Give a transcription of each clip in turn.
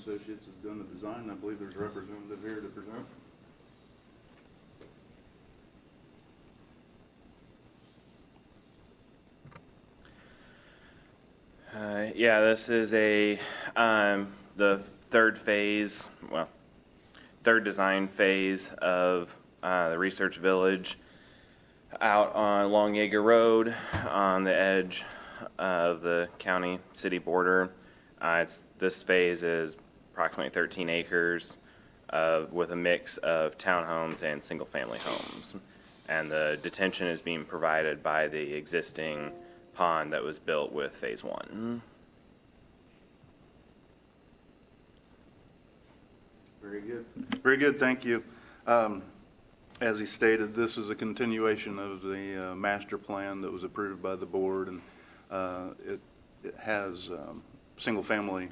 Associates has done the design. I believe there's a representative here to present. Yeah, this is the third phase, well, third design phase of the Research Village out on Long Yeager Road on the edge of the county-city border. This phase is approximately 13 acres with a mix of townhomes and single-family homes. And the detention is being provided by the existing pond that was built with phase one. Very good. Very good, thank you. As he stated, this is a continuation of the master plan that was approved by the board, and it has single-family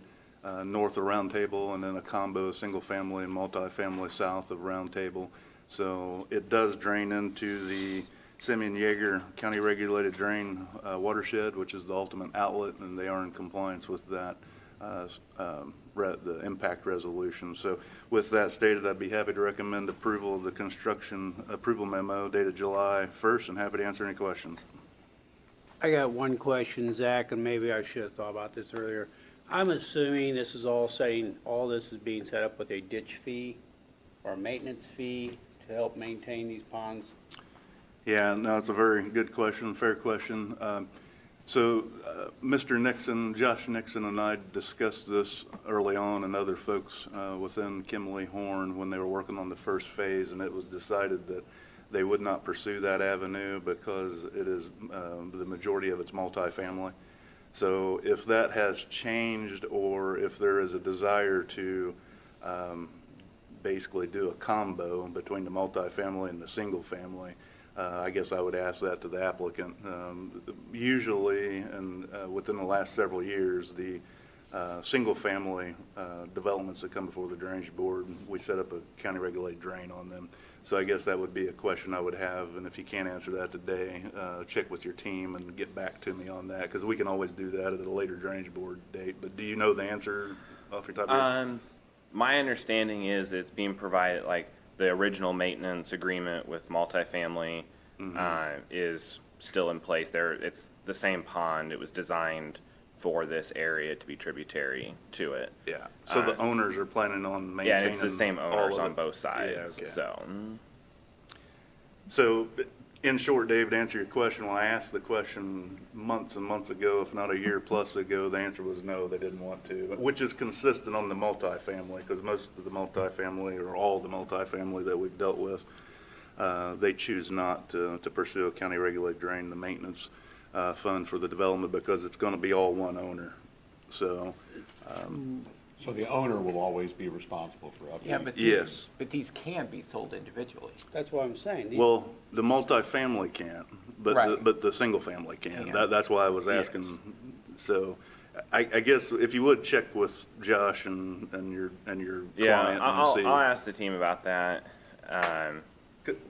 north of Round Table, and then a combo of single-family and multifamily south of Round Table. So it does drain into the Simeon Yeager County Regulated Drain watershed, which is the ultimate outlet, and they are in compliance with that, the impact resolution. So with that stated, I'd be happy to recommend approval of the construction approval memo dated July 1st, and happy to answer any questions. I got one question, Zach, and maybe I should have thought about this earlier. I'm assuming this is all this is being set up with a ditch fee or maintenance fee to help maintain these ponds? Yeah, no, it's a very good question, fair question. Mr. Nixon, Josh Nixon and I discussed this early on, and other folks within Kimley Horn when they were working on the first phase, and it was decided that they would not pursue that avenue because it is the majority of it's multifamily. So if that has changed, or if there is a desire to basically do a combo between the multifamily and the single family, I guess I would ask that to the applicant. Usually, and within the last several years, the single-family developments that come before the Drainage Board, we set up a county regulated drain on them. So I guess that would be a question I would have, and if you can't answer that today, check with your team and get back to me on that, because we can always do that at a later Drainage Board date. But do you know the answer off your top of your head? My understanding is it's being provided, like, the original maintenance agreement with multifamily is still in place. It's the same pond. It was designed for this area to be tributary to it. Yeah. So the owners are planning on maintaining. Yeah, it's the same owners on both sides. Yeah, okay. So, in short, David, to answer your question, when I asked the question months and months ago, if not a year plus ago, the answer was no, they didn't want to, which is consistent on the multifamily, because most of the multifamily, or all the multifamily that we've dealt with, they choose not to pursue a county regulated drain, the maintenance fund for the development, because it's going to be all one owner. So So the owner will always be responsible for updating? Yeah, but yes. these can be sold individually. That's what I'm saying. Well, the multifamily can't, but Right. the single family can. Yeah. That's why I was asking. Yes. So I guess if you would check with Josh and your yeah, client I'll and see. ask the team about that.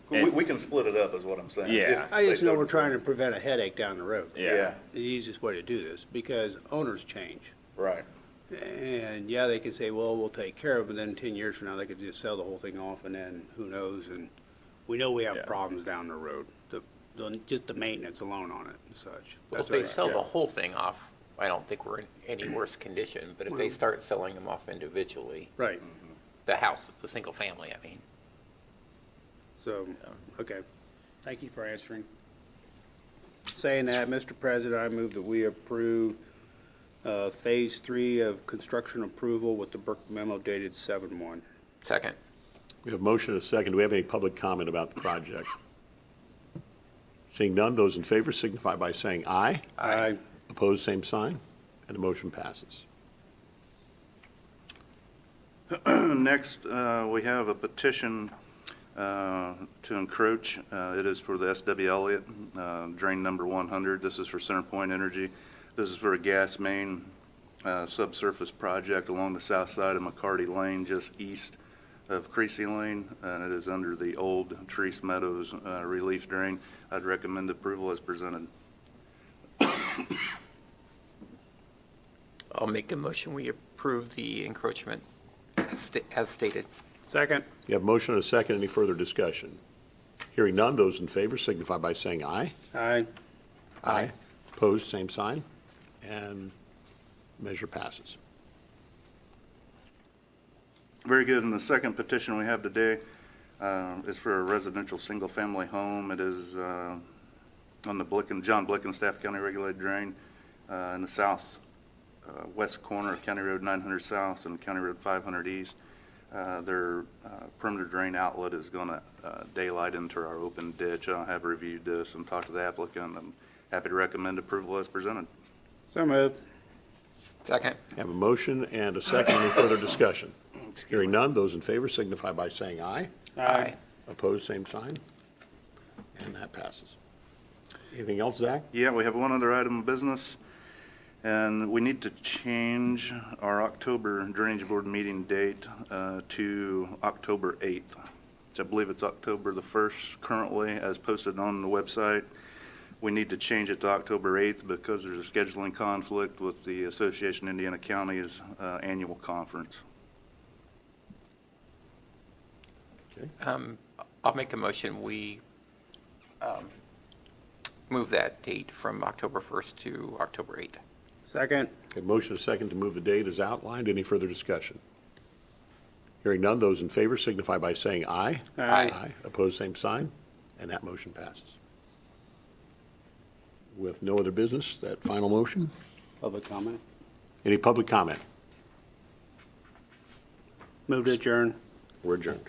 We can split it up, is what I'm saying. Yeah. if I just they know so we're trying to prefer. prevent a headache down the road. Yeah. The easiest way to do this, because owners change. Right. And yeah, they can say, well, we'll take care of it, but then 10 years from now, they could just sell the whole thing off, and then who knows? And we know we have Yeah. problems down the road, just the maintenance alone on it and such. Well, if they sell the whole thing off, I don't think we're in any worse condition, but if they start selling them off individually, Right, the house, the single family, I mean. so, okay. Thank you for answering. Saying that, Mr. President, I move that we approve Phase 3 of construction approval with the Burke memo dated 7/1. Second. We have a motion and a second. Do we have any public comment about the project? Seeing none, those in favor signify by saying aye. Aye. Opposed, same sign, and the motion passes. Next, we have a petition to encroach. It is for the S.W. Elliott, drain number 100. This is for CenterPoint Energy. This is for a gas main subsurface project along the south side of McCarty Lane, just east of Creasy Lane, and it is under the old Treese Meadows relief drain. I'd recommend approval as presented. I'll make a motion, we approve the encroachment as stated. Second. You have a motion and a second. Any further discussion? Hearing none, those in favor signify by saying aye. Aye. Aye. Opposed, same sign, and measure passes. Very good. And the second petition we have today is for a residential single-family home. It is on the John Blickenstaff County Regulated Drain in the south west corner of County Road 900 South and County Road 500 East. Their perimeter drain outlet is going to daylight into our open ditch. I have reviewed this and talked to the applicant. I'm happy to recommend approval as presented. So moved. Second. You have a motion and a second. Any further discussion? Hearing none, those in favor signify by saying aye. Aye. Opposed, same sign, and that passes. Anything else, Zach? Yeah, we have one other item of business, and we need to change our October Drainage Board meeting date to October 8th. So I believe it's October the 1st currently, as posted on the website. We need to change it to October 8th because there's a scheduling conflict with the Association of Indiana Counties annual conference. I'll make a motion, we move that date from October 1st to October 8th. Second. Okay, motion and a second to move the date as outlined. Any further discussion? Hearing none, those in favor signify by saying aye. Aye. Opposed, same sign, and that motion passes. With no other business, that final motion? Public comment. Any public comment? Move to adjourn. We're adjourned.